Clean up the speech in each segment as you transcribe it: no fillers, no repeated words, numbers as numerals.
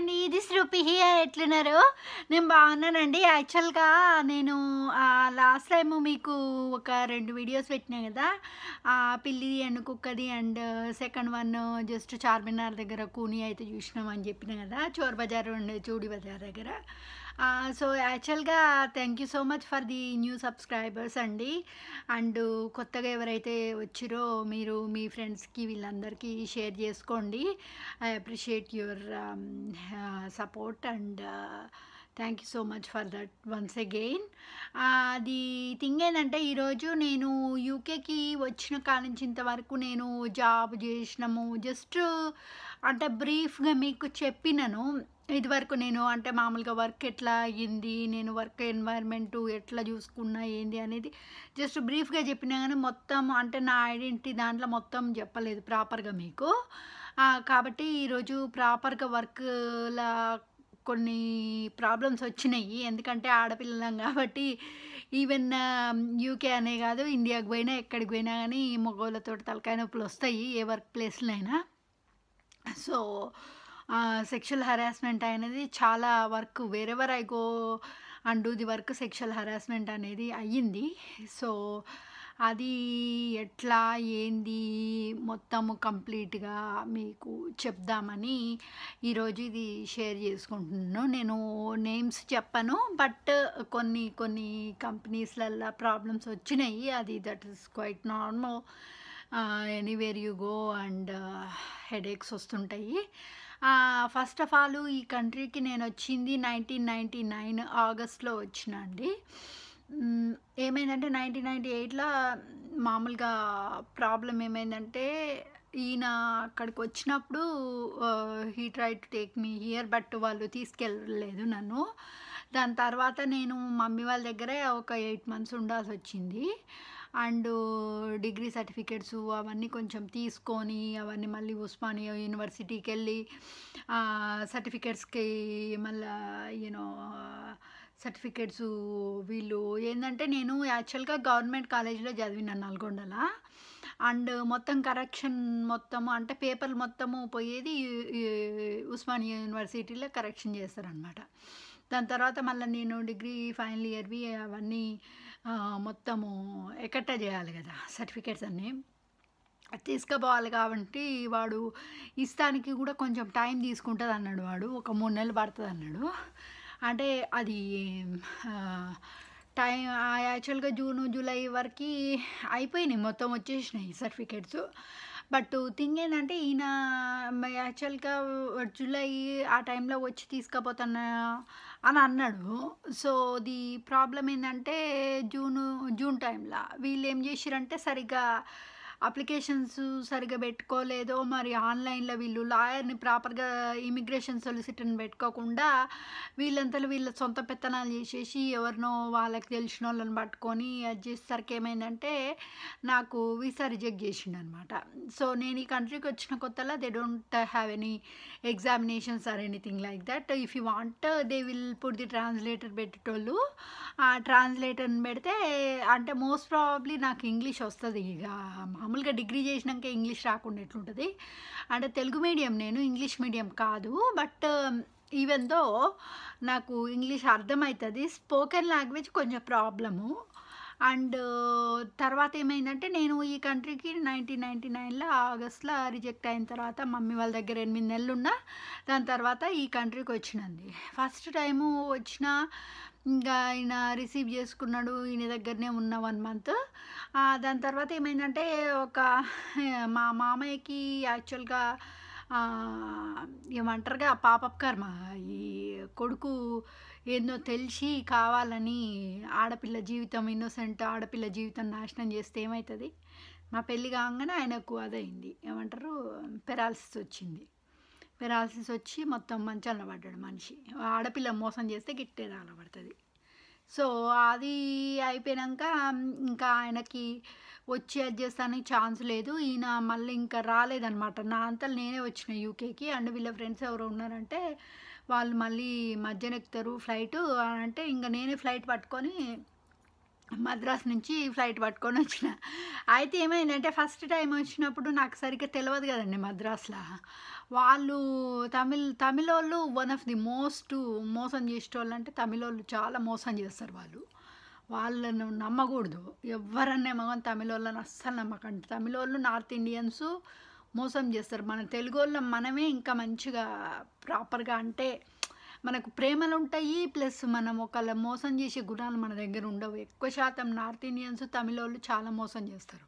అండి. This rupee here. ఎట్లున్నారు? నేను బాగున్నానండి. యాక్చువల్గా నేను లాస్ట్ టైము మీకు ఒక 2 వీడియోస్ పెట్టినా కదా, పిల్లిది అండ్ కుక్కది. And second one just Charminar దగ్గర కూని అయితే చూసినామని చెప్పిన కదా, చోర్ బజార్ అండ్ చూడి బజార్ దగ్గర. సో యాక్చువల్గా thank you so much for the new subscribers అండి. అండ్ కొత్తగా ఎవరైతే వచ్చిరో మీరు మీ ఫ్రెండ్స్కి వీళ్ళందరికీ షేర్ చేసుకోండి. I appreciate your support and thank you so much for that once again. అది థింగ్ ఏంటంటే, ఈరోజు నేను యూకేకి వచ్చిన కాడ నుంచి ఇంతవరకు నేను జాబ్ చేసినాము జస్ట్ అంటే బ్రీఫ్గా మీకు చెప్పినాను. ఇదివరకు నేను అంటే మామూలుగా వర్క్ ఎట్లా అయ్యింది, నేను వర్క్ ఎన్వైర్న్మెంట్ ఎట్లా చూసుకున్నా ఏంది అనేది జస్ట్ బ్రీఫ్గా చెప్పినా, కానీ మొత్తం అంటే నా ఐడెంటిటీ దాంట్లో మొత్తం చెప్పలేదు ప్రాపర్గా మీకు. కాబట్టి ఈరోజు ప్రాపర్గా వర్క్లా కొన్ని ప్రాబ్లమ్స్ వచ్చినాయి. ఎందుకంటే ఆడపిల్లలం కాబట్టి ఈవెన్ యూకే అనే కాదు, ఇండియాకి పోయినా ఎక్కడికి పోయినా కానీ మగవాళ్ళతో తలకాయ నొప్పులు వస్తాయి ఏ వర్క్ ప్లేస్లో అయినా. సో సెక్షువల్ హరాస్మెంట్ అనేది చాలా work wherever I go and do the work sexual harassment అనేది అయ్యింది. సో అది ఎట్లా ఏంది మొత్తము కంప్లీట్గా మీకు చెప్దామని ఈరోజు ఇది షేర్ చేసుకుంటున్నాను. నేను నేమ్స్ చెప్పను, బట్ కొన్ని కొన్ని కంపెనీస్లల్లో ప్రాబ్లమ్స్ వచ్చినాయి. అది that is quite normal. Anywhere you go and headaches వస్తుంటాయి. ఫస్ట్ ఆఫ్ ఆల్ ఈ కంట్రీకి నేను వచ్చింది 1999 ఆగస్ట్లో వచ్చిన అండి. ఏమైందంటే 1998లో మామూలుగా ప్రాబ్లం ఏమైందంటే, ఈయన అక్కడికి వచ్చినప్పుడు he try to take me here, but వాళ్ళు తీసుకెళ్ళలేదు నన్ను. దాని తర్వాత నేను మమ్మీ వాళ్ళ దగ్గరే ఒక 8 months ఉండాల్సి వచ్చింది. అండ్ డిగ్రీ సర్టిఫికేట్స్ అవన్నీ కొంచెం తీసుకొని అవన్నీ మళ్ళీ ఉస్మానియా యూనివర్సిటీకి వెళ్ళి సర్టిఫికేట్స్కి మళ్ళీ యూనో సర్టిఫికేట్స్ వీళ్ళు ఏంటంటే, నేను యాక్చువల్గా గవర్నమెంట్ కాలేజీలో చదివినాను నల్గొండల. అండ్ మొత్తం కరెక్షన్ మొత్తము అంటే పేపర్లు మొత్తము పోయేది ఉస్మానియా యూనివర్సిటీలో కరెక్షన్ చేస్తారనమాట. దాని తర్వాత మళ్ళీ నేను డిగ్రీ ఫైనల్ ఇయర్వి అవన్నీ మొత్తము ఎకట్ట చేయాలి కదా సర్టిఫికేట్స్ అన్నీ తీసుకుపోవాలి. కాబట్టి వాడు ఇస్తానికి కూడా కొంచెం టైం తీసుకుంటుంది అన్నాడు. వాడు ఒక 3 నెలలు పడుతుంది అన్నాడు. అంటే అది టైం యాక్చువల్గా జూను జూలై వరకు అయిపోయినాయి, మొత్తం వచ్చేసినాయి సర్టిఫికేట్స్. బట్ థింగ్ ఏంటంటే, ఈయన యాక్చువల్గా జూలై ఆ టైంలో వచ్చి తీసుకుపోతాను అని అన్నాడు. సో ది ప్రాబ్లం ఏంటంటే, జూన్ టైంలో వీళ్ళు ఏం చేసిరంటే సరిగ్గా అప్లికేషన్స్ సరిగ్గా పెట్టుకోలేదో మరి, ఆన్లైన్లో వీళ్ళు లాయర్ని ప్రాపర్గా ఇమిగ్రేషన్ సొలిసిటర్ని పెట్టుకోకుండా వీళ్ళంతలో వీళ్ళ సొంత పెత్తనాలు చేసేసి ఎవరినో వాళ్ళకి తెలిసిన వాళ్ళని పట్టుకొని అది చేసేసరికి ఏమైందంటే నాకు వీసా రిజెక్ట్ చేసిండు అనమాట. సో నేను ఈ కంట్రీకి వచ్చిన కొత్తలో they don't have any examinations or anything like that. If you want they will put the translator పెట్టేటోళ్ళు. ఆ ట్రాన్స్లేటర్ని పెడితే అంటే మోస్ట్ ప్రాబబ్లీ నాకు ఇంగ్లీష్ వస్తుంది. ఇక మామూలుగా డిగ్రీ చేసినాక ఇంగ్లీష్ రాకుండా ఎట్లుంటుంది. అంటే తెలుగు మీడియం, నేను ఇంగ్లీష్ మీడియం కాదు. బట్ ఈవెన్ దో నాకు ఇంగ్లీష్ అర్థమవుతుంది, స్పోకెన్ లాంగ్వేజ్ కొంచెం ప్రాబ్లము. అండ్ తర్వాత ఏమైందంటే, నేను ఈ కంట్రీకి 1999లో ఆగస్ట్లో రిజెక్ట్ అయిన తర్వాత మమ్మీ వాళ్ళ దగ్గర 8 నెలలు ఉన్నా. దాని తర్వాత ఈ కంట్రీకి వచ్చినండి. ఫస్ట్ టైము వచ్చిన ఇంకా ఆయన రిసీవ్ చేసుకున్నాడు, ఈయన దగ్గరనే ఉన్న 1 month. దాని తర్వాత ఏమైందంటే, మా మామయ్యకి యాక్చువల్గా ఏమంటారుగా పాపప్ కర్మ, ఈ కొడుకు ఏందో తెలిసి కావాలని ఆడపిల్ల జీవితం, ఇన్నోసెంట్ ఆడపిల్ల జీవితం నాశనం చేస్తే ఏమవుతుంది. మా పెళ్ళి కాగానే ఆయనకు అదైంది, ఏమంటారు పెరాలసిస్ వచ్చింది. పెరాలసిస్ వచ్చి మొత్తం మంచాన పడ్డాడు మనిషి. ఆడపిల్ల మోసం చేస్తే గిట్టే రాలబడుతుంది. సో అది అయిపోయాక ఇంకా ఆయనకి వచ్చి అది చేస్తానికి ఛాన్స్ లేదు. ఈయన మళ్ళీ ఇంకా రాలేదనమాట. నా అంతలు నేనే వచ్చిన యూకేకి. అండ్ వీళ్ళ ఫ్రెండ్స్ ఎవరు ఉన్నారంటే వాళ్ళు మళ్ళీ మధ్యన ఎక్కుతారు ఫ్లైట్ అంటే, ఇంకా నేనే ఫ్లైట్ పట్టుకొని మద్రాస్ నుంచి ఫ్లైట్ పట్టుకొని వచ్చిన. అయితే ఏమైందంటే ఫస్ట్ టైం వచ్చినప్పుడు నాకు సరిగ్గా తెలవదు కదండీ మద్రాస్‌లో. వాళ్ళు తమిళోళ్ళు వన్ ఆఫ్ ది మోస్ట్ మోసం చేసేటోళ్ళంటే తమిళోళ్ళు చాలా మోసం చేస్తారు వాళ్ళు. వాళ్ళను నమ్మకూడదు. ఎవ్వరన్నేమో గాని తమిళోళ్ళని అస్సలు నమ్మకండి. తమిళోళ్ళు, నార్త్ ఇండియన్స్ మోసం చేస్తారు. మన తెలుగోళ్ళం మనమే ఇంకా మంచిగా ప్రాపర్‌గా అంటే మనకు ప్రేమలుంటాయి. ప్లస్ మనం ఒకళ్ళ మోసం చేసే గుణాలు మన దగ్గర ఉండవు. ఎక్కువ శాతం నార్త్ ఇండియన్స్, తమిళోళ్ళు చాలా మోసం చేస్తారు.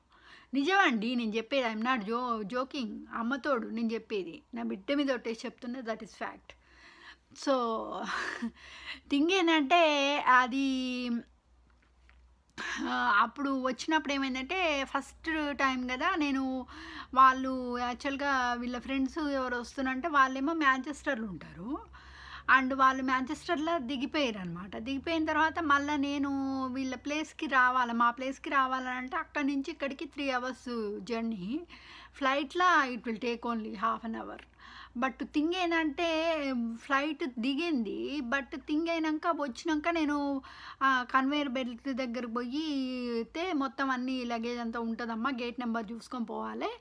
నిజమండి నేను చెప్పేది. I'm not joking. అమ్మతోడు నేను చెప్పేది. నా బిడ్డ మీద ఒట్టేసి చెప్తున్నా. That is fact. So thing ఏంటంటే అది అప్పుడు వచ్చినప్పుడు ఏమైందంటే ఫస్ట్ టైం కదా నేను వాళ్ళు యాక్చువల్గా వీళ్ళ ఫ్రెండ్స్ ఎవరు వస్తున్నారంటే వాళ్ళేమో మాంచెస్టర్లో ఉంటారు. అండ్ వాళ్ళు మాంచెస్టర్లో దిగిపోయారనమాట. దిగిపోయిన తర్వాత మళ్ళీ నేను వీళ్ళ ప్లేస్కి రావాలి, మా ప్లేస్కి రావాలంటే అక్కడి నుంచి ఇక్కడికి 3 hours జర్నీ. ఫ్లైట్లో it will take only half an hour. But thing ఏంటంటే ఫ్లైట్ దిగింది. బట్ థింగ్ అయినాక వచ్చినాక నేను కన్వేయర్ బెల్ట్ దగ్గరకు పోయితే మొత్తం అన్ని లగేజ్ అంతా ఉంటుందమ్మా, గేట్ నెంబర్ చూసుకొని పోవాలి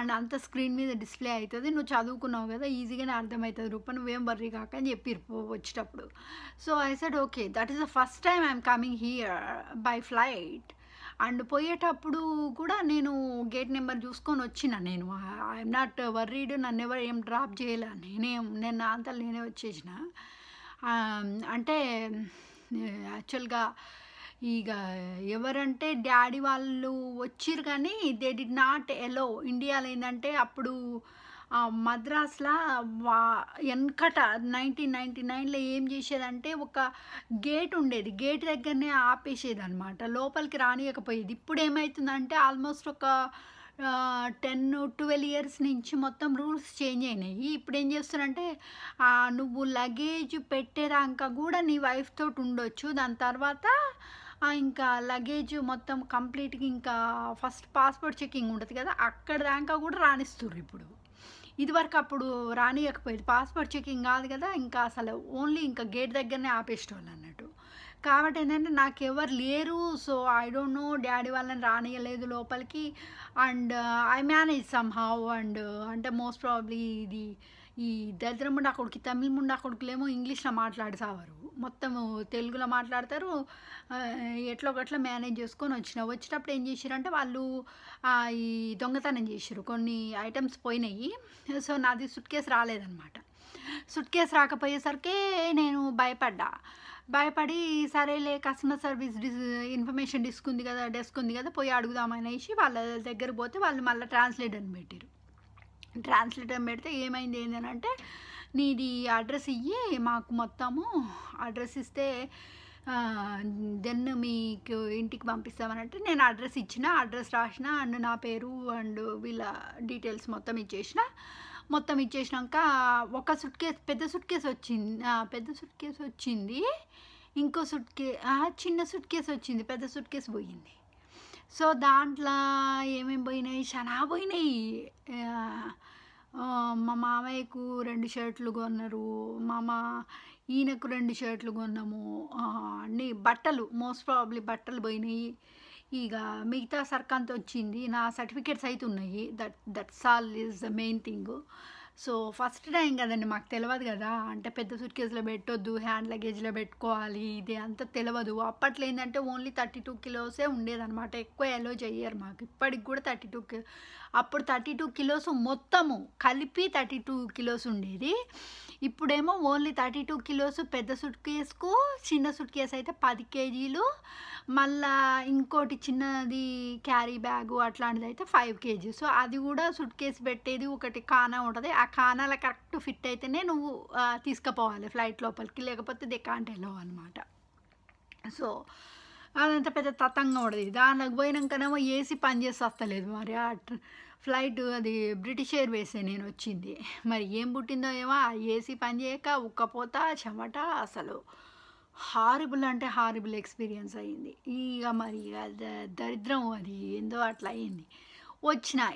అండ్ అంత స్క్రీన్ మీద డిస్ప్లే అవుతుంది, నువ్వు చదువుకున్నావు కదా ఈజీగానే అర్థమవుతుంది రూప, నువ్వేం వర్రీ కాక అని చెప్పిరు వచ్చేటప్పుడు. So I said okay, that is the first time I'm coming here by flight. And పోయేటప్పుడు కూడా నేను గేట్ నెంబర్ చూసుకొని వచ్చిన. నేను ఐఎమ్ నాట్ వర్రీడ్, నన్ను ఎవరు ఏం డ్రాప్ చేయలే, నేను నా అంతా నేనే వచ్చేసిన. అంటే యాక్చువల్గా ఇక ఎవరంటే డాడీ వాళ్ళు వచ్చిర్రు కానీ దే డిడ్ నాట్ ఎలో. ఇండియాలో ఏంటంటే అప్పుడు మద్రాస్లో వెనకట 1999లో ఏం చేసేదంటే ఒక గేట్ ఉండేది, గేట్ దగ్గరనే ఆపేసేది అనమాట, లోపలికి రానియకపోయేది. ఇప్పుడు ఏమవుతుందంటే ఆల్మోస్ట్ ఒక 10-12 years నుంచి మొత్తం రూల్స్ చేంజ్ అయినాయి. ఇప్పుడు ఏం చేస్తారంటే నువ్వు లగేజ్ పెట్టేదాకా కూడా నీ వైఫ్ తోటి ఉండొచ్చు, దాని తర్వాత ఇంకా లగేజ్ మొత్తం కంప్లీట్గా ఇంకా ఫస్ట్ పాస్పోర్ట్ చెకింగ్ ఉంటుంది కదా అక్కడ దాకా కూడా రానిస్తుర్రు ఇప్పుడు. ఇదివరకు అప్పుడు రానియకపోయేది, పాస్పోర్ట్ చెకింగ్ కాదు కదా, ఇంకా అసలు ఓన్లీ ఇంకా గేట్ దగ్గరనే ఆపేసేవాళ్ళు అన్నట్టు. కాబట్టి ఏంటంటే నాకెవరు లేరు. So I don't know, daddy వాళ్ళని రానియలేదు లోపలికి. And I manage some how. And అంటే మోస్ట్ ప్రాబ్లీ ఇది ఈ దరిద్ర ముండా కొడుకు, తమిళ ముండా కొడుకులేమో ఇంగ్లీష్లో మాట్లాడి సావారు, మొత్తము తెలుగులో మాట్లాడతారు. ఎట్లా ఒకట్లా మేనేజ్ చేసుకొని వచ్చేటప్పుడు ఏం చేసారంటే వాళ్ళు ఈ దొంగతనం చేసారు, కొన్ని ఐటమ్స్ పోయినాయి. సో నాది సుట్ కేసు రాలేదన్నమాట. సుట్ కేసు రాకపోయేసరికి నేను భయపడి సరేలే కస్టమర్ సర్వీస్ ఇన్ఫర్మేషన్ డెస్క్ ఉంది కదా పోయి అడుగుదామనేసి వాళ్ళ దగ్గర పోతే వాళ్ళు మళ్ళీ ట్రాన్స్లేటర్ని పెట్టారు. ట్రాన్స్లేటర్ పెడితే ఏమైంది ఏంటంటే నీది అడ్రస్ ఇయ్యి మాకు మొత్తము అడ్రస్ ఇస్తే దెన్ మీకు ఇంటికి పంపిస్తామనంటే నేను అడ్రస్ ఇచ్చిన, అడ్రస్ రాసిన అండ్ నా పేరు అండ్ వీళ్ళ డీటెయిల్స్ మొత్తం ఇచ్చేసినాక ఒక పెద్ద సుట్ కేసు వచ్చింది, ఇంకో చిన్న సుట్ కేసు వచ్చింది, పెద్ద సుట్ కేసు పోయింది. సో దాంట్లో ఏమేమి పోయినాయి, చాలా పోయినాయి. మా మామయ్యకు 2 షర్ట్లు కొన్నారు, ఈయనకు 2 షర్ట్లు కొన్నాము, అన్ని బట్టలు, మోస్ట్ ప్రాబ్లీ బట్టలు పోయినాయి. ఇక మిగతా సర్కంత వచ్చింది, నా సర్టిఫికేట్స్ అయితే ఉన్నాయి. That's all is the main thing. So first time కదండి, మాకు తెలియదు కదా, అంటే పెద్ద సూట్ కేసులో పెట్టొద్దు, హ్యాండ్ లగేజ్లో పెట్టుకోవాలి, ఇది అంతా తెలియదు. అప్పట్లో ఏంటంటే ఓన్లీ 32 kilos ఉండేదన్నమాట, ఎక్కువ ఎలో చెయ్యరు మాకు. ఇప్పటికి కూడా 32 అప్పుడు 32 kilos మొత్తము కలిపి 32 kilos ఉండేది. ఇప్పుడేమో ఓన్లీ 32 kilos పెద్ద సూట్ కేసుకు, చిన్న సూట్ కేసు అయితే 10 kgs, మళ్ళా ఇంకోటి చిన్నది క్యారీ బ్యాగు అట్లాంటిది అయితే 5 kgs. సో అది కూడా సూట్ కేసు పెట్టేది ఒకటి కానా ఉంటుంది, ఆ కానాల కరెక్ట్ ఫిట్ అయితేనే నువ్వు తీసుకుపోవాలి ఫ్లైట్ లోపలికి, లేకపోతే దే కాంట్ ఎలో అనమాట. సో అదంతా పెద్ద తతంగా ఉండదు. దానికి పోయినాకనేమో ఏసీ పని చేసి వస్తలేదు. మరి ఆ ఫ్లైట్ అది బ్రిటిష్ ఎయిర్వేసే నేను వచ్చింది, మరి ఏం పుట్టిందో ఏమో ఆ ఏసీ పని చేయక ఉక్కపోత చెమట, అసలు హారిబుల్ అంటే హారిబుల్ ఎక్స్పీరియన్స్ అయ్యింది. ఇక మరి దరిద్రం అది ఏందో అట్లా అయ్యింది.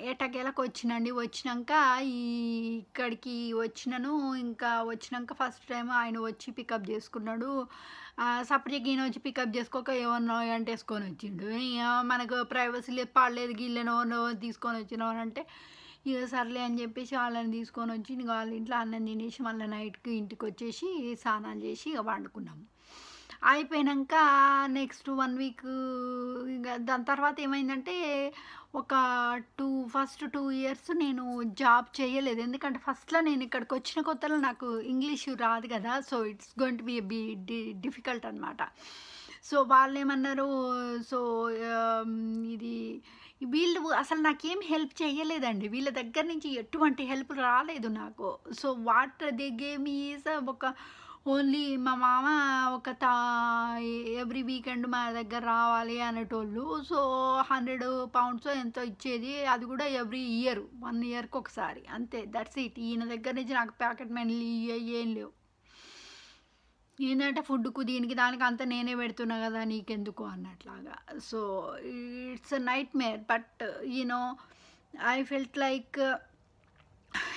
ఎట్టకేలకు వచ్చినండి. వచ్చినాక ఇక్కడికి వచ్చినాను. ఇంకా వచ్చినాక ఫస్ట్ టైం ఆయన వచ్చి పికప్ చేసుకున్నాడు. సపరేట్‌గా ఈయన వచ్చి పికప్ చేసుకోక ఏమన్నా ఎంటేసుకొని వచ్చిండు. ఇగ మనకు ప్రైవసీ లేదు, పాడలేదు, గిళ్ళనో తీసుకొని వచ్చినావు అని అంటే, ఇక సర్లే అని చెప్పేసి వాళ్ళని తీసుకొని వచ్చి ఇంక వాళ్ళ ఇంట్లో అన్నం తినేసి మళ్ళీ నైట్‌కి ఇంటికి వచ్చేసి స్నానాలు చేసి ఇక పండుకున్నాము. అయిపోయినాక నెక్స్ట్ 1 వీక్ ఇంక దాని తర్వాత ఏమైందంటే ఒక ఫస్ట్ 2 ఇయర్స్ నేను జాబ్ చేయలేదు. ఎందుకంటే ఫస్ట్‌లో నేను ఇక్కడికి వచ్చిన కొత్తలో నాకు ఇంగ్లీషు రాదు కదా! So, it's going to be difficult అనమాట. సో, వాళ్ళేమన్నారు, సో, ఇది వీళ్ళు అసలు నాకేం హెల్ప్ చేయలేదండి. వీళ్ళ దగ్గర నుంచి ఎటువంటి హెల్ప్ రాలేదు నాకు. So, what they gave me is ఒక ఓన్లీ మా మామ ఒక ఎవ్రీ వీకెండ్ మా దగ్గర రావాలి అనేటోళ్ళు. సో, 100 పౌండ్సో ఎంతో ఇచ్చేది. అది కూడా ఎవ్రీ ఇయర్ 1 ఇయర్‌కి ఒకసారి అంతే. That's it. ఈయన దగ్గర నుంచి నాకు ప్యాకెట్ మనీలు ఏం లేవు. ఏందంటే ఫుడ్‌కు దీనికి దానికి అంతా నేనే పెడుతున్నా కదా! నీకెందుకు అన్నట్లాగా. So, it's a nightmare. But I felt like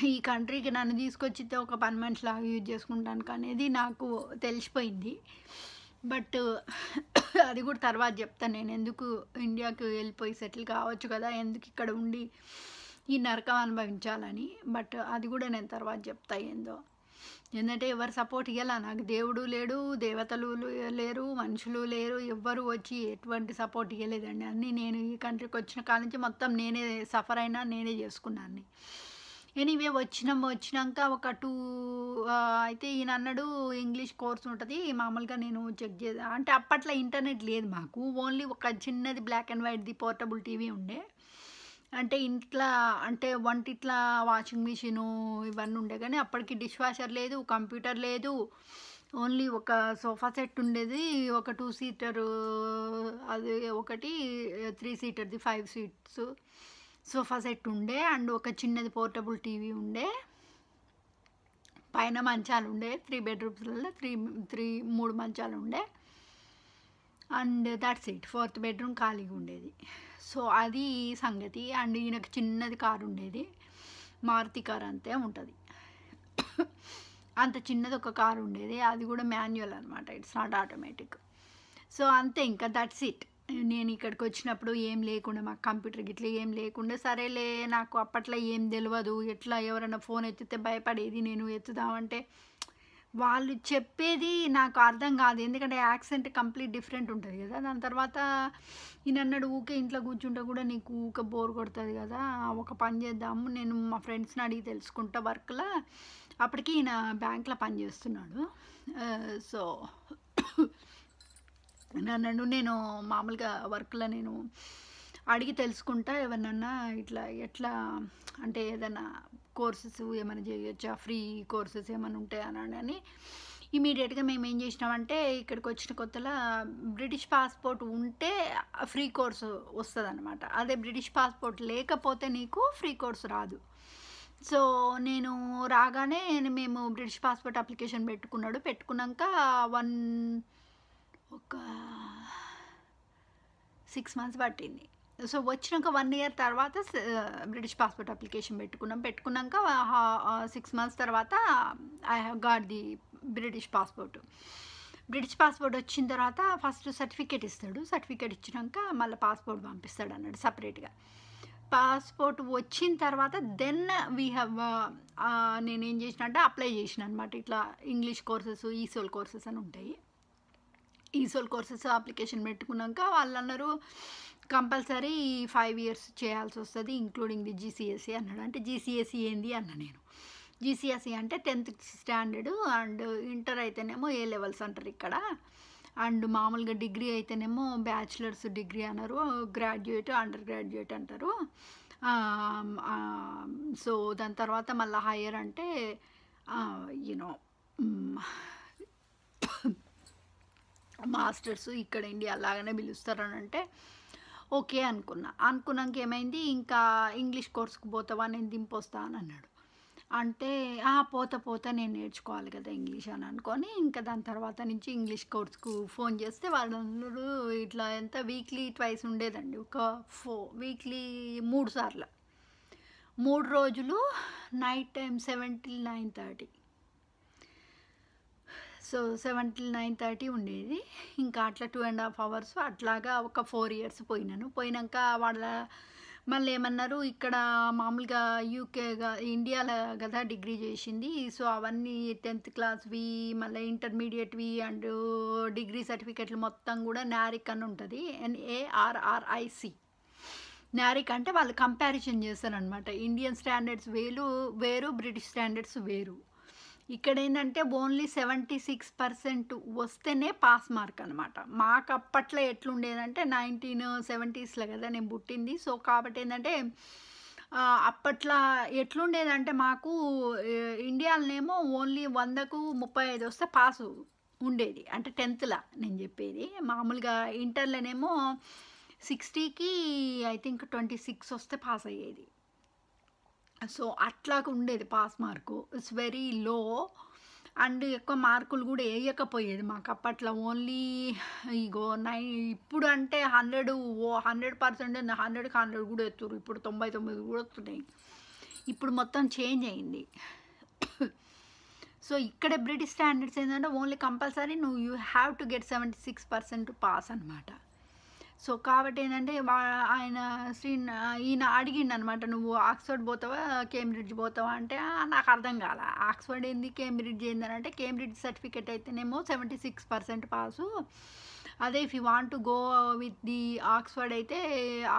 ఈ కంట్రీకి నన్ను తీసుకొచ్చితే ఒక పని మనిషిలాగా యూజ్ చేసుకుంటానికి అనేది నాకు తెలిసిపోయింది. బట్ అది కూడా తర్వాత చెప్తాను. నేను ఎందుకు ఇండియాకి వెళ్ళిపోయి సెటిల్ కావచ్చు కదా! ఎందుకు ఇక్కడ ఉండి ఈ నరకం అనుభవించాలని. బట్ అది కూడా నేను తర్వాత చెప్తా ఏందో. ఏంటంటే ఎవరు సపోర్ట్ ఇవ్వాల నాకు. దేవుడు లేడు, దేవతలు లేరు, మనుషులు లేరు, ఎవ్వరు వచ్చి ఎటువంటి సపోర్ట్ ఇవ్వలేదండి. అన్నీ నేను ఈ కంట్రీకి వచ్చిన కాడ నుంచి మొత్తం నేనే సఫర్ అయినా నేనే చేసుకున్నాను. ఎనీవే వచ్చినాక ఒక 2 అయితే ఈయన అన్నాడు ఇంగ్లీష్ కోర్స్ ఉంటుంది మామూలుగా. నేను చెక్ అంటే అప్పట్లో ఇంటర్నెట్ లేదు మాకు. ఓన్లీ ఒక చిన్నది బ్లాక్ అండ్ వైట్ది పోర్టబుల్ టీవీ ఉండే. అంటే ఇంట్లో అంటే వంటిట్లా వాషింగ్ మిషను ఇవన్నీ ఉండే, కానీ అప్పటికి డిష్ వాషర్ లేదు, కంప్యూటర్ లేదు. ఓన్లీ ఒక సోఫా సెట్ ఉండేది, ఒక 2 సీటర్ అది ఒకటి, 3 సీటర్ది 5 సీట్స్ సోఫా సెట్ ఉండే. అండ్ ఒక చిన్నది పోర్టబుల్ టీవీ ఉండే. పైన మంచాలు ఉండే. 3 బెడ్రూమ్స్లలో 3 మంచాలు ఉండే. And that's it. 4th bedroom ఖాళీగా ఉండేది. సో, అది సంగతి. అండ్ ఈయనకు చిన్నది కారు ఉండేది, మారుతి కారు అంతే ఉంటుంది. అంత చిన్నది ఒక కారు ఉండేది, అది కూడా మాన్యువల్ అనమాట, ఇట్స్ నాట్ ఆటోమేటిక్. సో, అంతే ఇంకా దట్స్ ఇట్. నేను ఇక్కడికి వచ్చినప్పుడు ఏం లేకుండా, మాకు కంప్యూటర్ గిట్లా ఏం లేకుండా, సరేలే నాకు అప్పట్లో ఏం తెలియదు, ఎట్లా ఎవరైనా ఫోన్ ఎత్తితే భయపడేది నేను. ఎత్తుదామంటే వాళ్ళు చెప్పేది నాకు అర్థం కాదు, ఎందుకంటే యాక్సెంట్ కంప్లీట్ డిఫరెంట్ ఉంటుంది కదా. దాని తర్వాత ఈయన అన్నాడు ఊకే ఇంట్లో కూర్చుంటే కూడా నీకు ఊకే బోర్ కొడుతుంది కదా, ఒక పని చేద్దాము, నేను మా ఫ్రెండ్స్ని అడిగి తెలుసుకుంటా వర్క్లో. అప్పటికి ఈయన బ్యాంక్లో పని చేస్తున్నాడు. సో, నన్ను నేను మామూలుగా వర్క్లో నేను అడిగి తెలుసుకుంటా ఎవరినన్నా ఇట్లా ఎట్లా అంటే ఏదైనా కోర్సెస్ ఏమైనా చేయొచ్చా, ఫ్రీ కోర్సెస్ ఏమైనా ఉంటాయా అని ఇమీడియట్గా మేము ఏం చేసినామంటే, ఇక్కడికి వచ్చిన కొత్తలో బ్రిటిష్ పాస్పోర్ట్ ఉంటే ఫ్రీ కోర్సు వస్తుంది అనమాట. అదే బ్రిటిష్ పాస్పోర్ట్ లేకపోతే నీకు ఫ్రీ కోర్సు రాదు. సో, నేను రాగానే మేము బ్రిటిష్ పాస్పోర్ట్ అప్లికేషన్ పెట్టుకున్నాక ఒక 6 మంత్స్ పట్టింది. సో, వచ్చినాక 1 ఇయర్ తర్వాత బ్రిటిష్ పాస్పోర్ట్ అప్లికేషన్ పెట్టుకున్నాక 6 మంత్స్ తర్వాత I have got the British passport. British passport వచ్చిన తర్వాత ఫస్ట్ సర్టిఫికేట్ ఇస్తాడు. సర్టిఫికేట్ ఇచ్చినాక మళ్ళీ పాస్పోర్ట్ పంపిస్తాడు అన్నాడు సపరేట్గా. పాస్పోర్ట్ వచ్చిన తర్వాత దెన్ వీ హ్యావ్ నేనేం చేసిన అంటే అప్లై చేసిన అనమాట. ఇట్లా ఇంగ్లీష్ కోర్సెస్, ఈసోల్ కోర్సెస్ అని ఉంటాయి. ఈసోల్ కోర్సెస్ అప్లికేషన్ పెట్టుకున్నాక వాళ్ళు అన్నారు కంపల్సరీ 5 ఇయర్స్ చేయాల్సి వస్తుంది, ఇంక్లూడింగ్ ది జీసీఎస్సీ అన్నాడు. అంటే జీసీఎస్సీ ఏంది అన్న నేను. జీసీఎస్సీ అంటే 10th స్టాండర్డ్, అండ్ ఇంటర్ అయితేనేమో ఏ లెవెల్స్ అంటారు ఇక్కడ, అండ్ మామూలుగా డిగ్రీ అయితేనేమో బ్యాచిలర్స్ డిగ్రీ అన్నారు, గ్రాడ్యుయేట్, అండర్ గ్రాడ్యుయేట్ అంటారు. సో, దాని తర్వాత మళ్ళీ హయ్యర్ అంటే యూనో మాస్టర్స్ ఇక్కడ ఇండియా అలాగనే పిలుస్తారని అంటే ఓకే అనుకున్నాక ఏమైంది, ఇంకా ఇంగ్లీష్ కోర్స్కి పోతావా, నేను దింపొస్తా అని అన్నాడు. అంటే పోతా పోతా నేను నేర్చుకోవాలి కదా ఇంగ్లీష్ అని అనుకొని ఇంకా దాని తర్వాత నుంచి ఇంగ్లీష్ కోర్స్కు ఫోన్ చేస్తే వాళ్ళందరూ ఇట్లా ఎంత వీక్లీ ట్వైస్ ఉండేదండి. వీక్లీ 3 సార్లు 3 రోజులు night time 7 till 9:30. So 7 till 9:30 ఉండేది. ఇంకా అట్లా 2.5 hours అట్లాగా ఒక 4 years పోయినాను. పోయినాక వాళ్ళ మళ్ళీ ఏమన్నారు, ఇక్కడ మామూలుగా ఇండియాలో కదా డిగ్రీ చేసింది. సో అవన్నీ 10th క్లాస్వి మళ్ళీ ఇంటర్మీడియట్వి అండ్ డిగ్రీ సర్టిఫికెట్లు మొత్తం కూడా నారిక్ అని ఉంటుంది, NARRIC. నారిక్ అంటే వాళ్ళు కంపారిజన్ చేస్తారనమాట. ఇండియన్ స్టాండర్డ్స్ వేరు, బ్రిటిష్ స్టాండర్డ్స్ వేరు. ఇక్కడ ఏంటంటే ఓన్లీ 76% వస్తేనే పాస్ మార్క్ అనమాట. మాకు అప్పట్లో ఎట్లుండేదంటే 1970sలో కదా నేను పుట్టింది. సో కాబట్టి ఏంటంటే అప్పట్లో ఎట్లుండేదంటే మాకు ఇండియాలోనేమో ఓన్లీ 100కు 35 వస్తే పాసు ఉండేది, అంటే 10thలో నేను చెప్పేది. మామూలుగా ఇంటర్లోనేమో 60కి ఐ థింక్ 26 వస్తే పాస్ అయ్యేది. సో అట్లాగా ఉండేది pass mark. It's very low and ఎక్కువ మార్కులు కూడా వేయకపోయేది మాకు అప్పట్లో. ఓన్లీ ఇప్పుడు అంటే 100% 100కి 100 కూడా ఎత్తురు. ఇప్పుడు 99 కూడా వస్తున్నాయి. ఇప్పుడు మొత్తం చేంజ్ అయింది. సో ఇక్కడ బ్రిటిష్ స్టాండర్డ్స్ ఏంటంటే only compulsory you have to get 76% pass అనమాట. సో కాబట్టి ఏంటంటే ఈయన అడిగిండు అనమాట, నువ్వు ఆక్స్ఫర్డ్ పోతావా కేంబ్రిడ్జ్ పోతావా అంటే నాకు అర్థం కాల. ఆక్స్ఫర్డ్ ఏంది కేంబ్రిడ్జ్ ఏందని అంటే, కేంబ్రిడ్జ్ సర్టిఫికేట్ అయితేనేమో 76% పాసు, అదే if you want to go with the Oxford అయితే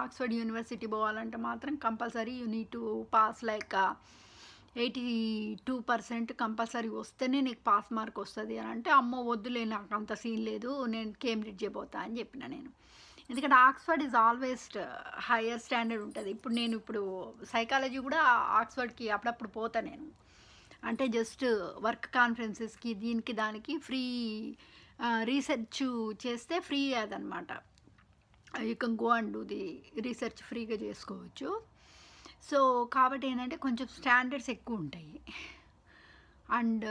ఆక్స్ఫర్డ్ యూనివర్సిటీ పోవాలంటే మాత్రం compulsory you need to pass like 82% compulsory వస్తేనే నీకు పాస్ మార్క్ వస్తుంది అని అంటే, అమ్మో వద్దులే నాకు అంత సీన్ లేదు, నేను కేంబ్రిడ్జే పోతా అని చెప్పిన నేను. ఎందుకంటే Oxford is always higher standard ఉంటుంది. ఇప్పుడు సైకాలజీ కూడా ఆక్స్ఫర్డ్కి అప్పుడప్పుడు పోతా నేను, అంటే జస్ట్ వర్క్ కాన్ఫరెన్సెస్కి దీనికి దానికి ఫ్రీ రీసెర్చ్ చేస్తే ఫ్రీ అదనమాట. You can go and do the research ఫ్రీగా చేసుకోవచ్చు. సో కాబట్టి ఏంటంటే కొంచెం స్టాండర్డ్స్ ఎక్కువ ఉంటాయి. అండ్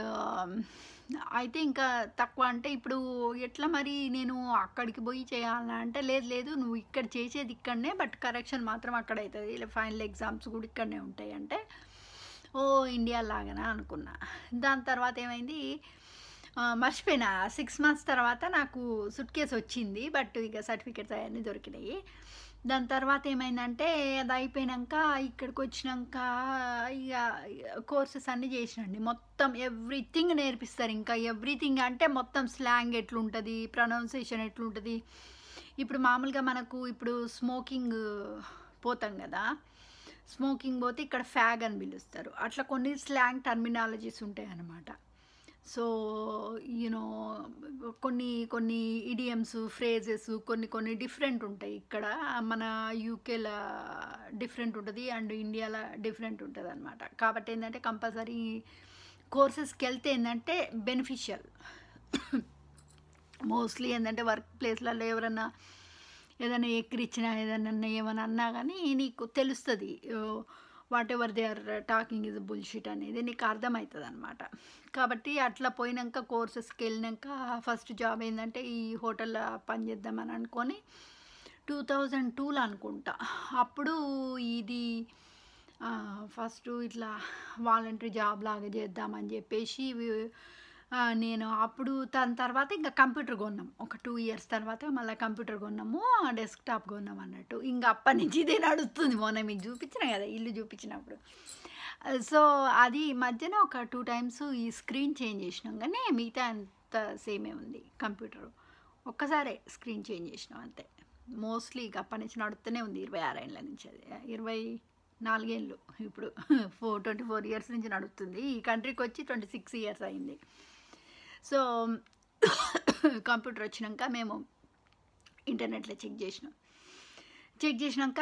అయితే ఇంకా తక్కువ అంటే ఇప్పుడు ఎట్లా మరి నేను అక్కడికి పోయి చేయాలంటే, లేదు నువ్వు ఇక్కడ చేసేది ఇక్కడనే, బట్ కరెక్షన్ మాత్రం అక్కడ అవుతుంది, ఇలా ఫైనల్ ఎగ్జామ్స్ కూడా ఇక్కడనే ఉంటాయి అంటే, ఇండియా లాగానా అనుకున్నా. దాని తర్వాత ఏమైంది, మర్చిపోయినా 6 months తర్వాత నాకు సూట్ కేసు వచ్చింది, బట్ ఇక సర్టిఫికేట్స్ అవన్నీ దొరికినాయి. దాని తర్వాత ఏమైందంటే అది అయిపోయాక ఇక్కడికి వచ్చినాక ఇక కోర్సెస్ అన్నీ చేసినండి. మొత్తం ఎవ్రీథింగ్ నేర్పిస్తారు. ఇంకా ఎవ్రీథింగ్ అంటే మొత్తం స్లాంగ్ ఎట్లుంటుంది, ప్రొనౌన్సియేషన్ ఎట్లుంటుంది. ఇప్పుడు మామూలుగా మనకు ఇప్పుడు స్మోకింగ్ పోతాం కదా, స్మోకింగ్ పోతే ఇక్కడ ఫ్యాగ్ అని పిలుస్తారు. అట్లా కొన్ని స్లాంగ్ టర్మినాలజీస్ ఉంటాయి అన్నమాట. సో యూనో కొన్ని ఇడియమ్స్, ఫ్రేజెస్ కొన్ని డిఫరెంట్ ఉంటాయి. ఇక్కడ మన యూకేలో డిఫరెంట్ ఉంటుంది అండ్ ఇండియాలో డిఫరెంట్ ఉంటుంది అనమాట. కాబట్టి ఏంటంటే కంపల్సరీ కోర్సెస్కి వెళ్తే ఏంటంటే బెనిఫిషియల్. మోస్ట్లీ ఏంటంటే వర్క్ ప్లేస్లలో ఎవరన్నా ఏదైనా ఎక్కిరిచ్చినా ఏమైనా అన్నా కానీ నీకు తెలుస్తుంది, whatever they are talking is bullshit అనేది నీకు అర్థమవుతుంది అనమాట. కాబట్టి అట్లా పోయినాక కోర్సెస్కి వెళ్ళినాక ఫస్ట్ జాబ్ ఏంటంటే ఈ హోటల్లో పనిచేద్దామని అనుకొని 2002లో అనుకుంటా, అప్పుడు ఇది ఫస్ట్ ఇట్లా వాలంటరీ జాబ్ లాగా చేద్దామని చెప్పేసి నేను అప్పుడు దాని తర్వాత ఇంకా కంప్యూటర్ కొన్నాం. ఒక 2 years తర్వాత మళ్ళీ కంప్యూటర్ కొన్నాము, డెస్క్టాప్ కొన్నాం అన్నట్టు. ఇంకా అప్పటి నుంచి ఇదే నడుస్తుంది. మొన్న మీకు చూపించిన కదా ఇల్లు చూపించినప్పుడు. సో అది మధ్యన ఒక 2 times ఈ స్క్రీన్ చేంజ్ చేసినాం, కానీ మిగతా అంత సేమే ఉంది కంప్యూటర్. ఒక్కసారే స్క్రీన్ చేంజ్ చేసినాం అంతే. మోస్ట్లీ ఇక అప్పటి నుంచి నడుస్తూనే ఉంది. 26 ఏళ్ళ నుంచి, అది 24 ఏళ్ళు ఇప్పుడు 24 years నుంచి నడుస్తుంది. ఈ కంట్రీకి వచ్చి 26 years అయింది. సో కంప్యూటర్ వచ్చినాక మేము ఇంటర్నెట్లో చెక్ చేసినాక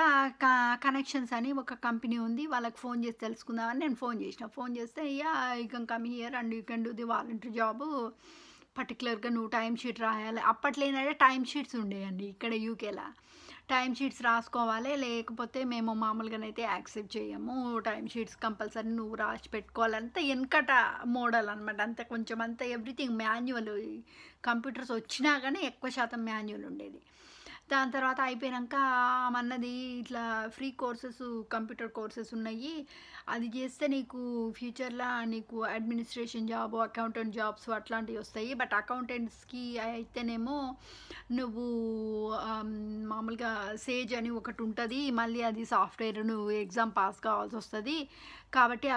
కనెక్షన్స్ అని ఒక కంపెనీ ఉంది, వాళ్ళకి ఫోన్ చేసి తెలుసుకుందామని నేను ఫోన్ చేస్తే you can come here and you can do the voluntary job. పర్టికులర్గా నువ్వు టైం షీట్ రాయాలి. అప్పట్లో ఏంటంటే టైం షీట్స్ ఉండేయండి ఇక్కడ యూకేలో. టైమ్ షీట్స్ రాసుకోవాలి, లేకపోతే మేము మామూలుగానైతే యాక్సెప్ట్ చేయము. టైమ్ షీట్స్ కంపల్సరీ నువ్వు రాసి పెట్టుకోవాలి. అంతా వెనకట మోడల్ అనమాట. అంత కొంచెం అంతా ఎవ్రీథింగ్ మాన్యువల్. కంప్యూటర్స్ వచ్చినా కానీ ఎక్కువ శాతం మాన్యువల్ ఉండేది. దాని తర్వాత అయిపోయాక అన్నది ఇట్లా ఫ్రీ కోర్సెస్, కంప్యూటర్ కోర్సెస్ ఉన్నాయి, అది చేస్తే నీకు ఫ్యూచర్లో నీకు అడ్మినిస్ట్రేషన్ జాబ్, అకౌంటెంట్ జాబ్స్ అట్లాంటివి వస్తాయి. బట్ అకౌంటెంట్స్కి అయితేనేమో నువ్వు మామూలుగా సేజ్ అని ఒకటి ఉంటుంది, మళ్ళీ అది సాఫ్ట్వేర్ నువ్వు ఎగ్జామ్ పాస్ కావాల్సి వస్తుంది. కాబట్టి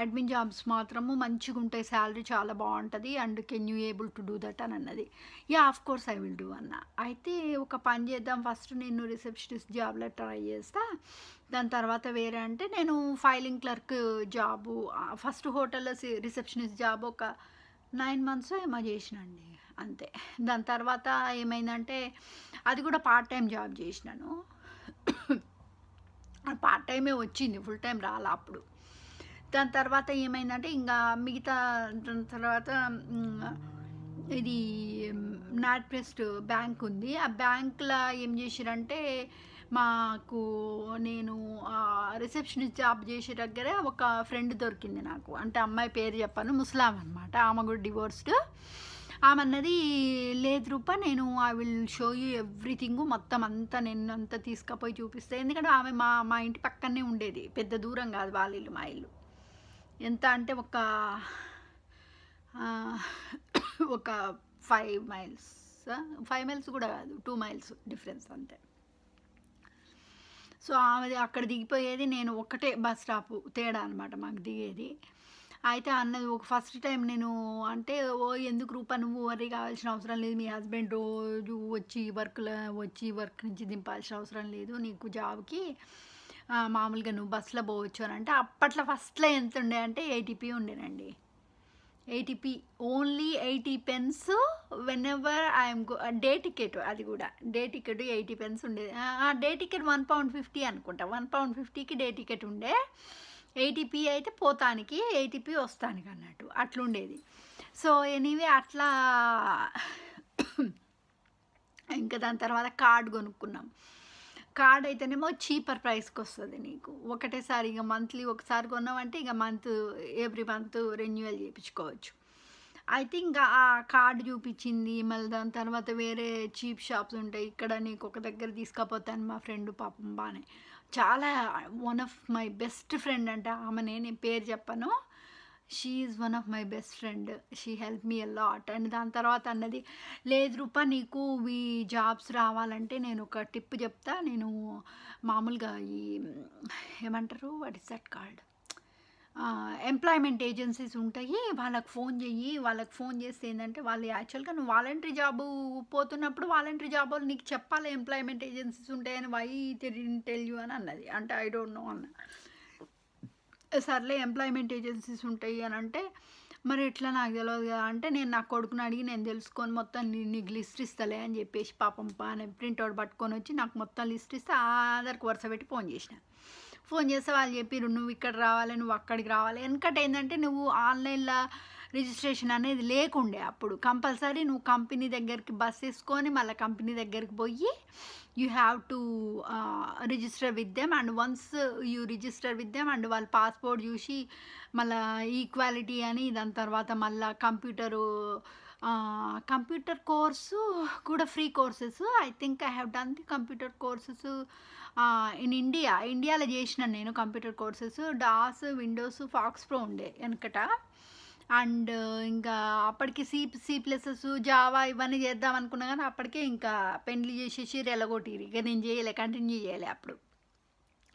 అడ్మిన్ జాబ్స్ మాత్రము మంచిగా ఉంటాయి, శాలరీ చాలా బాగుంటుంది. And can you able to do that అని అన్నది. Yeah of course I will do అన్న. అయితే ఒక పని చేద్దాం, ఫస్ట్ నేను రిసెప్షనిస్ట్ జాబ్లో ట్రై చేస్తా, దాని తర్వాత వేరే అంటే నేను ఫైలింగ్ క్లర్క్ జాబు, ఫస్ట్ హోటల్లో రిసెప్షనిస్ట్ జాబ్ ఒక 9 months ఏమో చేసినండి అంతే. దాని తర్వాత ఏమైందంటే అది కూడా పార్ట్ టైం జాబ్ చేసినాను. పార్ట్ టైమే వచ్చింది, ఫుల్ టైం రాలా అప్పుడు. దాని తర్వాత ఏమైందంటే ఇంకా మిగతా దాని తర్వాత ఇది నాట్ ప్రెస్ట్ బ్యాంక్ ఉంది. ఆ బ్యాంక్లో ఏం చేసిరంటే మాకు నేను రిసెప్షనిస్ట్ జాబ్ చేసే దగ్గర ఒక ఫ్రెండ్ దొరికింది నాకు. అంటే అమ్మాయి పేరు చెప్పాను, ముస్లాం అనమాట. ఆమె కూడా డివోర్స్డ్. ఆమె అన్నది లేదు రూపా, నేను I will show you everything, మొత్తం అంతా నేను అంతా తీసుకుపోయి చూపిస్తాను. ఎందుకంటే ఆమె మా ఇంటి పక్కనే ఉండేది, పెద్ద దూరం కాదు వాళ్ళ ఇల్లు మా ఇల్లు. ఎంత అంటే ఒక 5 miles, 5 miles కూడా కాదు, 2 miles డిఫరెన్స్ అంతే. సో ఆమెది అక్కడ దిగిపోయేది, నేను ఒకటే బస్ స్టాప్ తేడా అనమాట మాకు దిగేది. అయితే అన్నది ఒక ఫస్ట్ టైం నేను అంటే ఎందుకు రూపా నువ్వు వరీ కావాల్సిన అవసరం లేదు, మీ హస్బెండ్ రోజు వచ్చి వర్క్ నుంచి దింపాల్సిన అవసరం లేదు నీకు జాబ్కి, మామూలుగా నువ్వు బస్సులో పోవచ్చు అని అంటే. అప్పట్లో ఫస్ట్లో ఎంత ఉండే అంటే 80p ఉండేనండి. 80p, only 80 pence when ever I'm day ticket, అది కూడా డే టికెట్ 80 pence ఉండేది. ఆ డే టికెట్ £1.50 అనుకుంటా, £1.50కి డే టికెట్ ఉండే. 80p అయితే పోతానికి, 80p వస్తానికి అన్నట్టు అట్లుండేది. సో ఎనీవే అట్లా ఇంకా దాని తర్వాత కార్డ్ కొనుక్కున్నాం. కార్డ్ అయితేనేమో చీపర్ ప్రైస్కి వస్తుంది నీకు. ఒకటేసారి ఇక మంత్లీ ఒకసారి కొన్నామంటే ఇక ఎవ్రీ మంత్ రెన్యువల్ చేయించుకోవచ్చు. అయితే ఇంకా ఆ కార్డు చూపించింది. మళ్ళీ దాని తర్వాత వేరే చీప్ షాప్స్ ఉంటాయి, ఇక్కడ నీకు ఒక దగ్గర తీసుకుపోతాను. మా ఫ్రెండ్ పాపం బాగానే చాలా one of my best friend అంటే ఆమెనే, నేను పేరు చెప్పను, she is one of my best friend, she help me a lot. And దాని తర్వాత అన్నది లేదు రూపా నీకు ఈ జాబ్స్ రావాలంటే నేను ఒక టిప్ చెప్తా, నేను మామూలుగా ఈ ఏమంటారు what is that called, employment agencies ఉంటాయి, వాళ్ళకి ఫోన్ చెయ్యి. వాళ్ళకి ఫోన్ చేస్తే ఏంటంటే వాళ్ళు యాక్చువల్గా నువ్వు వాలంటరీ జాబు పోతున్నప్పుడు వాలంటరీ జాబ్ వాళ్ళు నీకు చెప్పాలి ఎంప్లాయ్మెంట్ ఏజెన్సీస్ ఉంటాయని, వై టెల్ యూ అని అన్నది. అంటే ఐ డోంట్ నో అన్న. సర్లే ఎంప్లాయ్మెంట్ ఏజెన్సీస్ ఉంటాయి అని అంటే మరి ఎట్లా నాకు తెలియదు కదా అంటే, నేను నా కొడుకుని అడిగి నేను తెలుసుకొని మొత్తం నీకు లిస్ట్ ఇస్తలే అని చెప్పేసి పాపం పానే ప్రింట్అవుట్ పట్టుకొని వచ్చి నాకు మొత్తం లిస్ట్ ఇస్తే ఆధార్కి వరుస పెట్టి ఫోన్ చేసిన. ఫోన్ చేస్తే వాళ్ళు చెప్పారు నువ్వు ఇక్కడ రావాలి, నువ్వు అక్కడికి రావాలి. ఎందుకంటే ఏంటంటే నువ్వు ఆన్లైన్లో రిజిస్ట్రేషన్ అనేది లేకుండే అప్పుడు. కంపల్సరీ నువ్వు కంపెనీ దగ్గరికి బస్ వేసుకొని మళ్ళీ కంపెనీ దగ్గరికి పోయి you have to register with them. And once you register with them and వాళ్ళ పాస్పోర్ట్ చూసి మళ్ళీ ఈక్వాలిటీ అని, దాని తర్వాత మళ్ళీ కంప్యూటర్ కోర్సు కూడా free courses. I think I have done the computer courses in ఇండియాలో చేసిన నేను computer courses. DOS, Windows, FoxPro ఉండే వెనకట. అండ్ ఇంకా అప్పటికి సి++, జావా ఇవన్నీ చేద్దాం అనుకున్నా కానీ అప్పటికే ఇంకా పెండ్లి చేసేసి రెలగొట్టిరు. ఇక నేను కంటిన్యూ చేయలే అప్పుడు.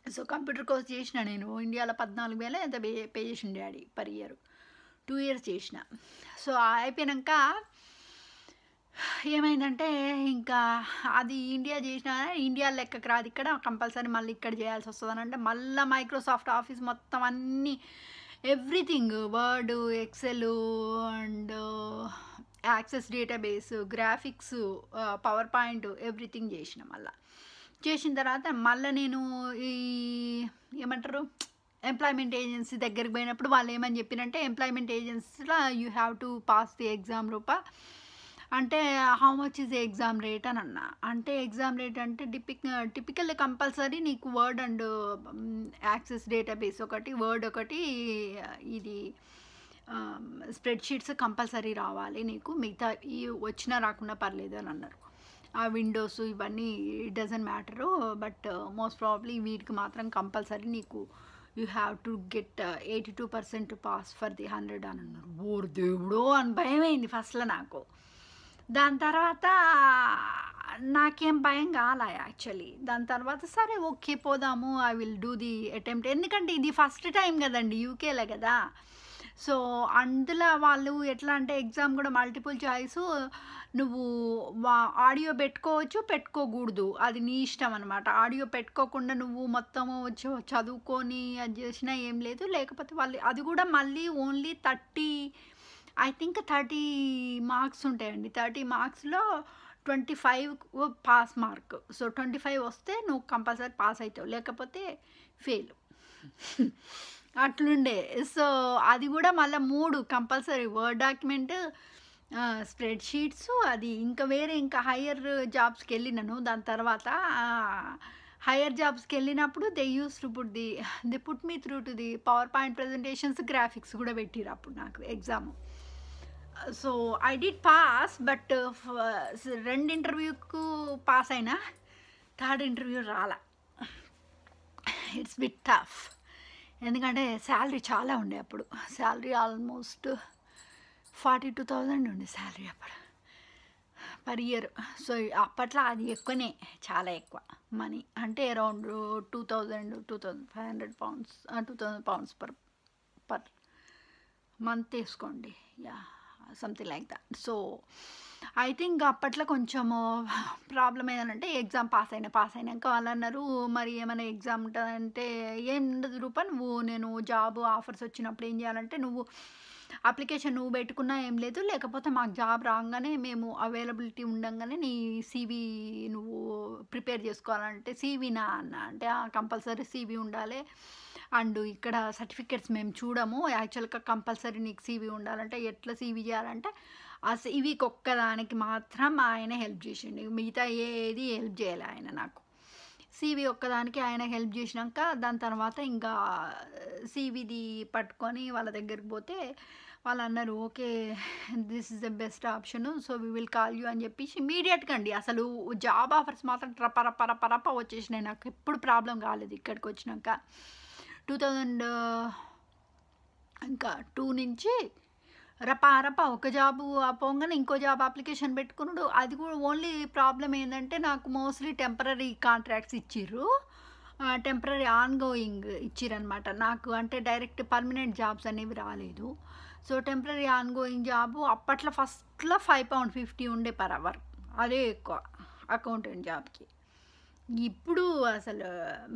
సో కంప్యూటర్ కోర్స్ చేసిన నేను ఇండియాలో 14,000 ఎంత పే చేసిన డాడీ పర్ ఇయర్, 2 years చేసిన. సో అయిపోయాక ఏమైందంటే ఇంకా అది ఇండియా చేసిన, ఇండియా లెక్కకు రాదు ఇక్కడ, కంపల్సరీ మళ్ళీ ఇక్కడ చేయాల్సి వస్తుంది అని అంటే మళ్ళీ మైక్రోసాఫ్ట్ ఆఫీస్ మొత్తం అన్నీ everything, Word, Excel and access database, graphics, PowerPoint everything చేసిన. మళ్ళీ చేసిన తర్వాత మళ్ళీ నేను ఈ ఏమంటారు ఎంప్లాయ్మెంట్ ఏజెన్సీ దగ్గరికి పోయినప్పుడు వాళ్ళు ఏమని చెప్పినంటే ఎంప్లాయ్మెంట్ ఏజెన్సీలో you have to pass the exam Rupa, అంటే how much is exam rate అని అన్నా. అంటే ఎగ్జామ్ రేట్ అంటే టిపికల్ కంపల్సరీ నీకు వర్డ్ అండ్ యాక్సెస్ డేటాబేస్ ఒకటి, వర్డ్ ఒకటి, ఇది స్ప్రెడ్ షీట్స్ కంపల్సరీ రావాలి నీకు. మిగతా ఈ వచ్చినా రాకున్నా పర్లేదు అని అన్నారు. ఆ విండోస్ ఇవన్నీ it doesn't matter, but most probably వీటికి మాత్రం కంపల్సరీ నీకు you have to get 82% pass for the 100 అని అన్నారు. ఓరు దేవుడో అని భయమైంది ఫస్ట్లో నాకు. దాని తర్వాత నాకేం భయం కాలే యాక్చువల్లీ. దాని తర్వాత సరే ఓకే పోదాము, I will do the attempt. ఎందుకంటే ఇది ఫస్ట్ టైం కదండి, యూకేలో కదా. సో అందులో వాళ్ళు ఎట్లా అంటే ఎగ్జామ్ కూడా మల్టిపుల్ చాయిస్, నువ్వు ఆడియో పెట్టుకోవచ్చు పెట్టుకోకూడదు, అది నీ ఇష్టం అనమాట. ఆడియో పెట్టుకోకుండా నువ్వు మొత్తము చదువుకొని అది చేసినా ఏం లేదు. లేకపోతే వాళ్ళు అది కూడా మళ్ళీ ఓన్లీ 30 మార్క్స్ ఉంటాయండి. 30 మార్క్స్లో 25 పాస్ మార్క్. సో 25 వస్తే నువ్వు కంపల్సరీ పాస్ అవుతావు, లేకపోతే ఫెయిల్ అట్లుండే. సో అది కూడా మళ్ళీ 3 compulsory, word document, spread sheets, అది ఇంకా వేరే ఇంకా హయ్యర్ జాబ్స్కి వెళ్ళినాను. దాని తర్వాత హయ్యర్ జాబ్స్కి వెళ్ళినప్పుడు they put me through to the PowerPoint presentations, graphics కూడా పెట్టిరు అప్పుడు నాకు exam. So I did pass, but 2 ఇంటర్వ్యూకు పాస్ అయినా, 3rd ఇంటర్వ్యూ రాలా. It's bit tough. ఎందుకంటే శాలరీ చాలా ఉండే అప్పుడు. శాలరీ ఆల్మోస్ట్ 42,000 ఉండే శాలరీ అప్పుడు పర్ ఇయర్. సో అప్పట్లో అది ఎక్కువనే, చాలా ఎక్కువ మనీ. అంటే around 2,500 pounds, 2,000 pounds per month వేసుకోండి. Yeah, something like that. So I think అప్పట్లో కొంచెము ప్రాబ్లం ఏదంటే ఎగ్జామ్ పాస్ అయినాక వాళ్ళు అన్నారు, మరి ఏమైనా ఎగ్జామ్ ఉంటుందంటే ఏం ఉండదు రూపా, నేను జాబ్ ఆఫర్స్ వచ్చినప్పుడు ఏం చేయాలంటే నువ్వు అప్లికేషన్ నువ్వు పెట్టుకున్నా ఏం లేదు, లేకపోతే మాకు జాబ్ రాగానే మేము అవైలబిలిటీ ఉండగానే నీ సీవీ నువ్వు ప్రిపేర్ చేసుకోవాలంటే సీవీనా అన్న. అంటే కంపల్సరీ సీవీ ఉండాలి, అండ్ ఇక్కడ సర్టిఫికెట్స్ మేము చూడము, యాక్చువల్గా కంపల్సరీ నీకు సీవీ ఉండాలంటే ఎట్లా సీవీ చేయాలంటే ఆ సీవీకి ఒక్కదానికి మాత్రం ఆయన హెల్ప్ చేసిండు, మిగతా ఏది హెల్ప్ చేయాలి ఆయన నాకు. సీవీ ఒక్కదానికి ఆయన హెల్ప్ చేసినాక దాని తర్వాత ఇంకా సీవీది పట్టుకొని వాళ్ళ దగ్గరికి పోతే వాళ్ళు అన్నారు, okay this is the best option, so we will call you అని చెప్పేసి ఇమీడియట్గా అండి. అసలు జాబ్ ఆఫర్స్ మాత్రం రప వచ్చేసినాయి. నాకు ఎప్పుడు ప్రాబ్లం కాలేదు ఇక్కడికి వచ్చినాక. 2002 నుంచి రప ఒక జాబు పోగానే ఇంకో జాబ్ అప్లికేషన్ పెట్టుకున్నాడు. అది కూడా ఓన్లీ ప్రాబ్లం ఏంటంటే నాకు మోస్ట్లీ టెంపరీ కాంట్రాక్ట్స్ ఇచ్చిర్రు, టెంపరీ ఆన్గోయింగ్ ఇచ్చిరనమాట నాకు. అంటే డైరెక్ట్ పర్మనెంట్ జాబ్స్ అనేవి రాలేదు. సో టెంపరీ ఆన్గోయింగ్ జాబు అప్పట్లో ఫస్ట్లో £5.50 ఉండే పర్ అవర్, అదే ఎక్కువ అకౌంటెంట్ జాబ్కి. ఇప్పుడు అసలు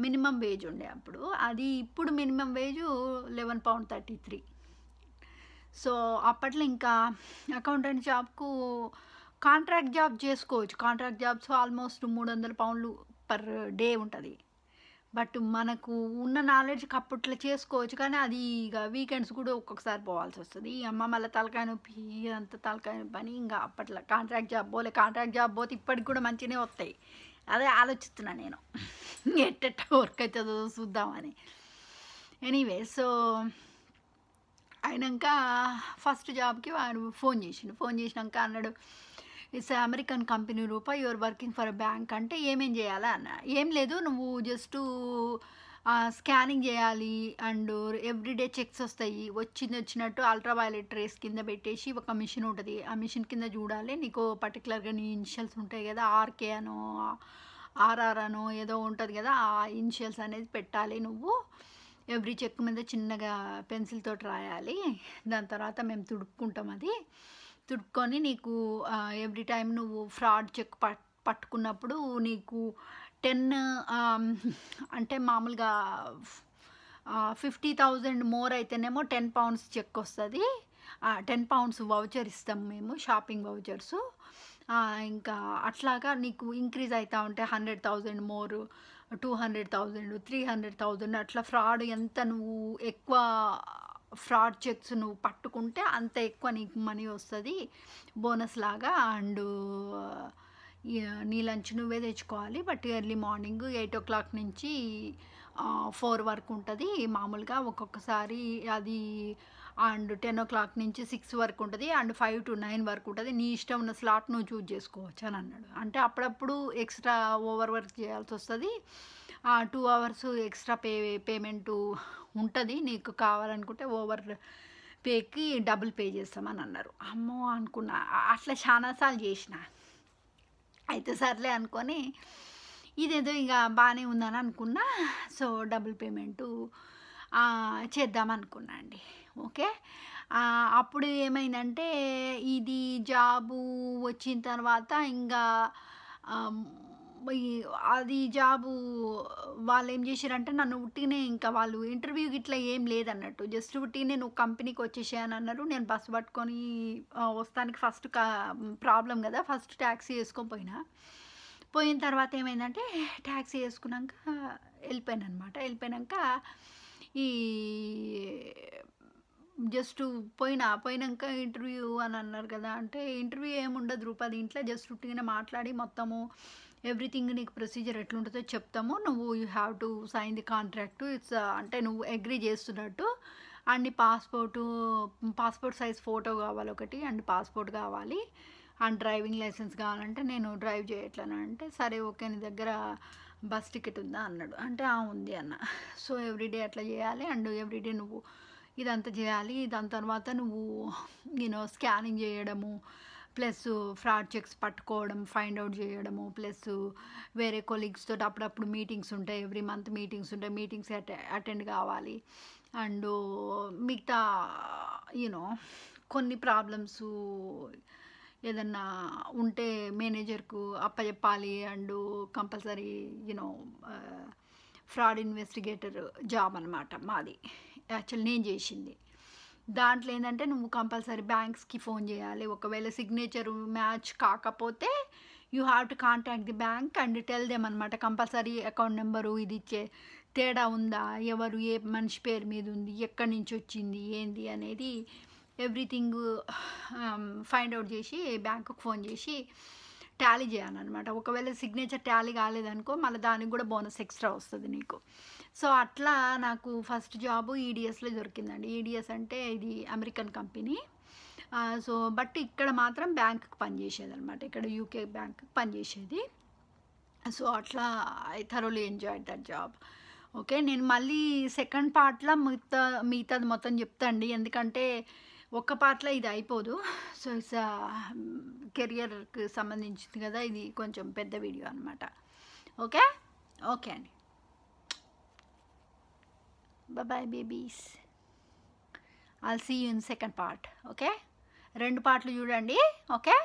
మినిమం వేజ్ ఉండే అప్పుడు, అది ఇప్పుడు మినిమం వేజ్ £11.33. సో అప్పట్లో ఇంకా అకౌంటెంట్ జాబ్కు కాంట్రాక్ట్ జాబ్ చేసుకోవచ్చు. Contract jobs almost £300 per day ఉంటుంది. బట్ మనకు ఉన్న నాలెడ్జ్కి అప్పట్లో చేసుకోవచ్చు, కానీ అది ఇక వీకెండ్స్ కూడా ఒక్కొక్కసారి పోవాల్సి వస్తుంది. అమ్మ మళ్ళీ తలకాయ నొప్పి, అంత తలకాయ నొప్పి అని ఇంకా అప్పట్లో కాంట్రాక్ట్ జాబ్ పోతే ఇప్పటికి కూడా మంచిగానే వస్తాయి. అదే ఆలోచిస్తున్నా నేను, ఎట్ట వర్క్ అవుతుందో చూద్దామని. ఎనీవే, సో అయినాక ఫస్ట్ జాబ్కి వాడు ఫోన్ చేసినాక అన్నాడు, it's American company Rupa, your working for a bank. అంటే ఏమేం చేయాలా అన్న. ఏం లేదు, నువ్వు జస్ట్ స్కానింగ్ చేయాలి, అండ్ ఎవ్రీడే చెక్స్ వస్తాయి, వచ్చినట్టు అల్ట్రావైలెట్ రేస్ కింద పెట్టేసి ఒక మిషన్ ఉంటుంది, ఆ మిషన్ కింద చూడాలి. నీకు పర్టికులర్గా నీ ఇనిషియల్స్ ఉంటాయి కదా, ఆర్కే అనో ఆర్ఆర్ అనో ఏదో ఉంటుంది కదా, ఆ ఇనిషియల్స్ అనేది పెట్టాలి. నువ్వు ఎవ్రీ చెక్ మీద చిన్నగా పెన్సిల్ తోటి రాయాలి. దాని తర్వాత మేము తుడుపుకుంటాం, అది తుడుపుకొని నీకు ఎవ్రీ టైం నువ్వు ఫ్రాడ్ చెక్ పట్టుకున్నప్పుడు నీకు 10 అంటే మామూలుగా 50,000 మోర్ అయితేనేమో £10 చెక్ వస్తుంది. £10 వౌచర్ ఇస్తాం మేము, షాపింగ్ వౌచర్సు. ఇంకా అట్లాగా నీకు ఇంక్రీజ్ అవుతూ ఉంటే 100,000 మోర్, 200,000, 300,000 అట్లా ఫ్రాడ్ ఎంత నువ్వు ఎక్కువ ఫ్రాడ్ చెక్స్ నువ్వు పట్టుకుంటే అంత ఎక్కువ నీకు మనీ వస్తుంది బోనస్ లాగా. అండ్ నీ లంచ్ నువ్వే తెచ్చుకోవాలి, బట్ ఎర్లీ మార్నింగ్ 8 o'clock నుంచి 4 వరకు ఉంటుంది మామూలుగా. ఒక్కొక్కసారి అది అండ్ 10 o'clock నుంచి 6 వరకు ఉంటుంది, అండ్ 5 to 9 వరకు ఉంటుంది. నీ ఇష్టం ఉన్న స్లాట్ నువ్వు చూజ్ చేసుకోవచ్చు అని అన్నాడు. అంటే అప్పుడప్పుడు ఎక్స్ట్రా ఓవర్ వర్క్ చేయాల్సి వస్తుంది, 2 hours ఎక్స్ట్రా పేమెంటు ఉంటుంది. నీకు కావాలనుకుంటే ఓవర్ పేకి డబుల్ పే చేస్తామని అన్నారు. అమ్మో అనుకున్నా, అట్లా చాలాసార్లు చేసిన. అయితే సర్లే అనుకొని ఇదేదో ఇక బాగానే ఉందని అనుకున్నా. సో డబుల్ పేమెంటు చేద్దామనుకున్నా అండి. ఓకే, అప్పుడు ఏమైందంటే ఇది జాబు వచ్చిన తర్వాత ఇంకా అది జాబు వాళ్ళు ఏం చేశారంటే నన్ను ఉట్టినే, ఇంకా వాళ్ళు ఇంటర్వ్యూకి ఇట్లా ఏం లేదన్నట్టు, జస్ట్ ఉట్టినే నువ్వు కంపెనీకి వచ్చేసాయని అన్నారు. నేను బస్సు పట్టుకొని వస్తానికి ఫస్ట్ ప్రాబ్లం కదా, ఫస్ట్ ట్యాక్సీ వేసుకొని పోయిన తర్వాత ఏమైందంటే ట్యాక్సీ వేసుకున్నాక వెళ్ళిపోయాను అనమాట. వెళ్ళిపోయాక ఈ జస్ట్ పోయినాక ఇంటర్వ్యూ అని అన్నారు కదా, అంటే ఇంటర్వ్యూ ఏముండదు రూపాయి ఇంట్లో, జస్ట్ ఉట్టిగానే మాట్లాడి మొత్తము ఎవ్రీథింగ్ నీకు ప్రొసీజర్ ఎట్లుంటుందో చెప్తాము, నువ్వు you have to sign the contract, it's అంటే నువ్వు అగ్రీ చేస్తున్నట్టు. అండ్ పాస్పోర్ట్ సైజ్ ఫోటో కావాలి ఒకటి, అండ్ పాస్పోర్ట్ కావాలి, అండ్ డ్రైవింగ్ లైసెన్స్ కావాలంటే నేను డ్రైవ్ చేయట్లేను అంటే, సరే ఓకే నీ దగ్గర బస్ టికెట్ ఉందా అన్నాడు. అంటే ఉంది అన్న. సో ఎవ్రీడే అట్లా చేయాలి, అండ్ ఎవ్రీడే నువ్వు ఇదంతా చేయాలి. దాని తర్వాత నువ్వు స్కానింగ్ చేయడము, ప్లస్ ఫ్రాడ్ చెక్స్ పట్టుకోవడం, ఫైండ్ అవుట్ చేయడము, ప్లస్ వేరే కొలీగ్స్ తోటి అప్పుడప్పుడు మీటింగ్స్ ఉంటాయి, ఎవ్రీ మంత్ మీటింగ్స్ ఉంటాయి, మీటింగ్స్ అటెండ్ కావాలి. అండ్ మిగతా కొన్ని ప్రాబ్లమ్స్ ఏదన్నా ఉంటే మేనేజర్కు అప్పచెప్పాలి. And compulsory fraud investigator job అనమాట మాది, యాక్చువల్ నేను చేసింది. దాంట్లో ఏంటంటే నువ్వు కంపల్సరీ బ్యాంక్స్కి ఫోన్ చేయాలి. ఒకవేళ సిగ్నేచర్ మ్యాచ్ కాకపోతే you have to contact the bank and tell them అనమాట. కంపల్సరీ అకౌంట్ నెంబరు ఇది ఇచ్చే, తేడా ఉందా, ఎవరు ఏ మనిషి పేరు మీద ఉంది, ఎక్కడి నుంచి వచ్చింది, ఏంది అనేది ఎవ్రీథింగ్ ఫైండ్ అవుట్ చేసి బ్యాంకుకి ఫోన్ చేసి టాలీ చేయాలన్నమాట. ఒకవేళ సిగ్నేచర్ టాలీ కాలేదనుకో మళ్ళీ దానికి కూడా బోనస్ ఎక్స్ట్రా వస్తుంది నీకు. సో అట్లా నాకు ఫస్ట్ జాబు ఈడిఎస్లో దొరికిందండి. ఈడిఎస్ అంటే ఇది అమెరికన్ కంపెనీ. సో బట్ ఇక్కడ మాత్రం బ్యాంకుకి పనిచేసేది అనమాట, ఇక్కడ యూకే బ్యాంకుకి పనిచేసేది. సో అట్లా I thoroughly enjoyed that job. Okay, నేను మళ్ళీ సెకండ్ పార్ట్లో మిగతాది మొత్తం చెప్తాండి, ఎందుకంటే ఒక్క పార్ట్లో ఇది అయిపోదు. సో ఇట్స్ కెరియర్కి సంబంధించింది కదా, ఇది కొంచెం పెద్ద వీడియో అనమాట. ఓకే అండి, bye babies, I'll see you in second part. Okay, 2 పార్ట్లు చూడండి. ఓకే.